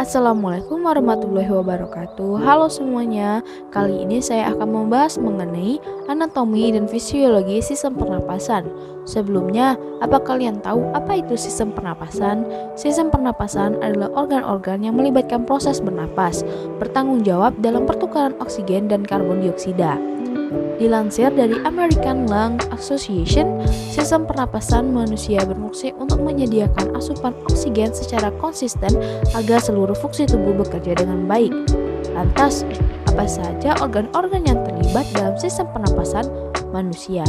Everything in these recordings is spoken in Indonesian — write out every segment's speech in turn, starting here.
Assalamualaikum warahmatullahi wabarakatuh. Halo semuanya. Kali ini saya akan membahas mengenai anatomi dan fisiologi sistem pernapasan. Sebelumnya, apa kalian tahu apa itu sistem pernapasan? Sistem pernapasan adalah organ-organ yang melibatkan proses bernapas, bertanggung jawab dalam pertukaran oksigen dan karbon dioksida. Dilansir dari American Lung Association, sistem pernapasan manusia berfungsi untuk menyediakan asupan oksigen secara konsisten agar seluruh fungsi tubuh bekerja dengan baik. Lantas, apa saja organ-organ yang terlibat dalam sistem pernapasan manusia?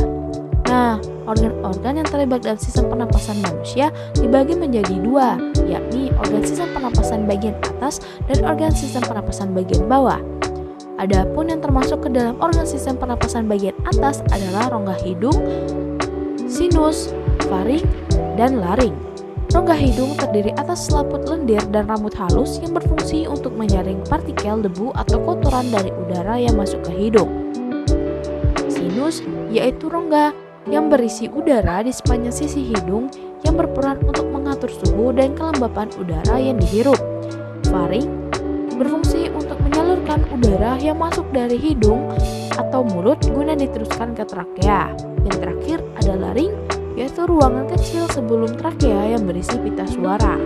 Nah, organ-organ yang terlibat dalam sistem pernapasan manusia dibagi menjadi dua, yakni organ sistem pernapasan bagian atas dan organ sistem pernapasan bagian bawah. Adapun yang termasuk ke dalam organ sistem pernapasan bagian atas adalah rongga hidung, sinus, faring, dan laring. Rongga hidung terdiri atas selaput lendir dan rambut halus yang berfungsi untuk menyaring partikel debu atau kotoran dari udara yang masuk ke hidung. Sinus yaitu rongga yang berisi udara di sepanjang sisi hidung yang berperan untuk mengatur suhu dan kelembapan udara yang dihirup. Faring berfungsi untuk menyalurkan udara yang masuk dari hidung atau mulut guna diteruskan ke trakea. Dan terakhir ada laring, yaitu ruangan kecil sebelum trakea yang berisi pita suara.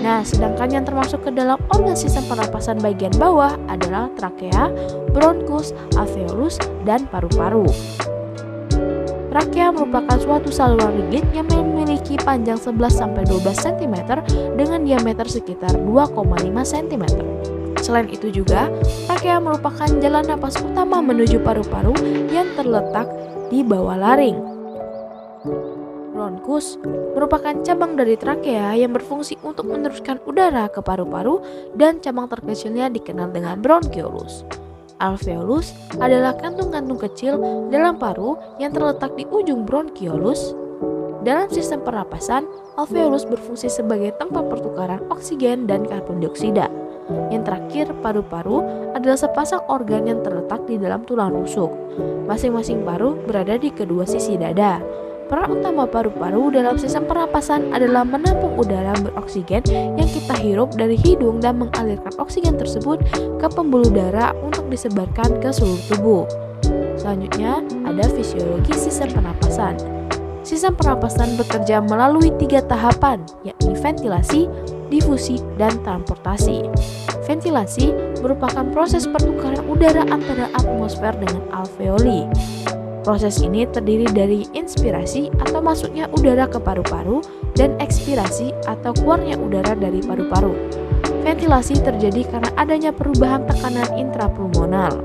Nah, sedangkan yang termasuk ke dalam organ sistem pernapasan bagian bawah adalah trakea, bronkus, alveolus, dan paru-paru. Trakea merupakan suatu saluran rigid yang memiliki panjang 11-12 cm dengan diameter sekitar 2,5 cm. Selain itu juga, trakea merupakan jalan napas utama menuju paru-paru yang terletak di bawah laring. Bronkus merupakan cabang dari trakea yang berfungsi untuk meneruskan udara ke paru-paru dan cabang terkecilnya dikenal dengan bronkiolus. Alveolus adalah kantung-kantung kecil dalam paru yang terletak di ujung bronkiolus. Dalam sistem pernapasan, alveolus berfungsi sebagai tempat pertukaran oksigen dan karbon dioksida. Yang terakhir, paru-paru adalah sepasang organ yang terletak di dalam tulang rusuk. Masing-masing paru berada di kedua sisi dada. Peran utama paru-paru dalam sistem pernapasan adalah menampung udara beroksigen yang kita hirup dari hidung dan mengalirkan oksigen tersebut ke pembuluh darah untuk disebarkan ke seluruh tubuh. Selanjutnya, ada fisiologi sistem pernapasan. Sistem pernapasan bekerja melalui 3 tahapan, yakni ventilasi, difusi, dan transportasi. Ventilasi merupakan proses pertukaran udara antara atmosfer dengan alveoli. Proses ini terdiri dari inspirasi atau masuknya udara ke paru-paru dan ekspirasi atau keluarnya udara dari paru-paru. Ventilasi terjadi karena adanya perubahan tekanan intrapulmonal.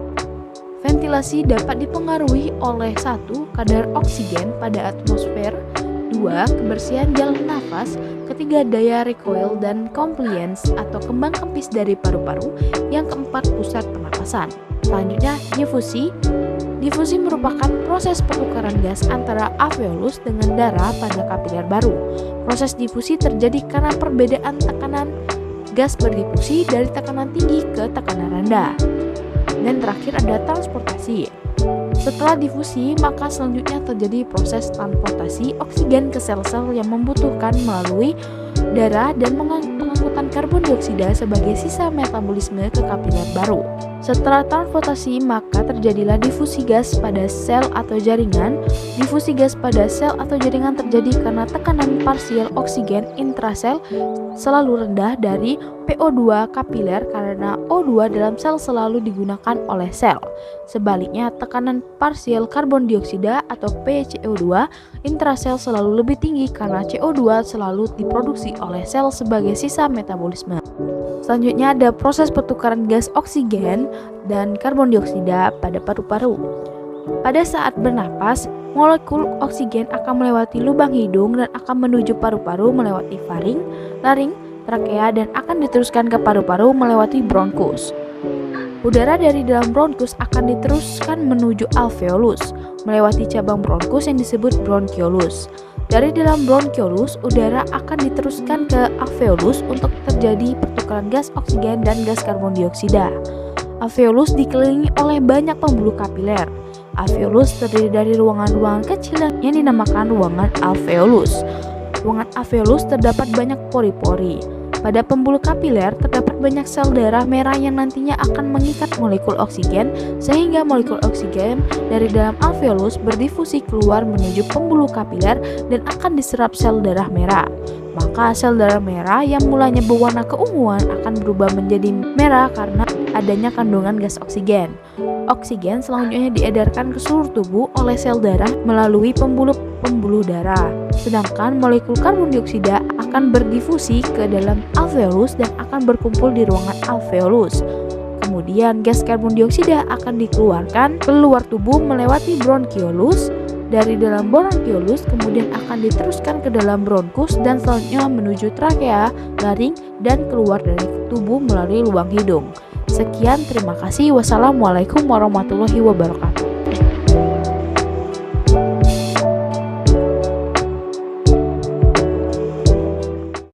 Ventilasi dapat dipengaruhi oleh 1. Kadar oksigen pada atmosfer, 2. Kebersihan jalan nafas, 3. Daya recoil dan compliance atau kembang kempis dari paru-paru, yang keempat pusat pernapasan. Selanjutnya, difusi. Difusi merupakan proses pertukaran gas antara alveolus dengan darah pada kapiler baru. Proses difusi terjadi karena perbedaan tekanan gas berdifusi dari tekanan tinggi ke tekanan rendah. Dan terakhir ada transportasi. Setelah difusi, maka selanjutnya terjadi proses transportasi oksigen ke sel-sel yang membutuhkan melalui darah dan pengangkutan karbon dioksida sebagai sisa metabolisme ke kapiler baru. Setelah transportasi, maka terjadilah difusi gas pada sel atau jaringan. Difusi gas pada sel atau jaringan terjadi karena tekanan parsial oksigen intrasel selalu rendah dari PO2 kapiler karena O2 dalam sel selalu digunakan oleh sel. Sebaliknya, tekanan parsial karbon dioksida atau PCO2 intrasel selalu lebih tinggi karena CO2 selalu diproduksi oleh sel sebagai sisa metabolisme. Selanjutnya ada proses pertukaran gas oksigen dan karbon dioksida pada paru-paru. Pada saat bernapas, molekul oksigen akan melewati lubang hidung dan akan menuju paru-paru melewati faring, laring, trakea, dan akan diteruskan ke paru-paru melewati bronkus. Udara dari dalam bronkus akan diteruskan menuju alveolus, melewati cabang bronkus yang disebut bronkiolus. Dari dalam bronkiolus, udara akan diteruskan ke alveolus untuk terjadi pertukaran gas oksigen dan gas karbon dioksida. Alveolus dikelilingi oleh banyak pembuluh kapiler. Alveolus terdiri dari ruangan-ruangan kecil yang dinamakan ruangan alveolus. Ruangan alveolus terdapat banyak pori-pori. Pada pembuluh kapiler terdapat banyak sel darah merah yang nantinya akan mengikat molekul oksigen sehingga molekul oksigen dari dalam alveolus berdifusi keluar menuju pembuluh kapiler dan akan diserap sel darah merah. Maka sel darah merah yang mulanya berwarna keunguan akan berubah menjadi merah karena adanya kandungan gas oksigen. Oksigen selanjutnya diedarkan ke seluruh tubuh oleh sel darah melalui pembuluh darah. Sedangkan molekul karbon dioksida akan berdifusi ke dalam alveolus dan akan berkumpul di ruangan alveolus. Kemudian gas karbon dioksida akan dikeluarkan keluar tubuh melewati bronkiolus. Dari dalam bronkiolus kemudian akan diteruskan ke dalam bronkus dan selanjutnya menuju trakea, laring, dan keluar dari tubuh melalui lubang hidung. Sekian, terima kasih. Wassalamualaikum warahmatullahi wabarakatuh.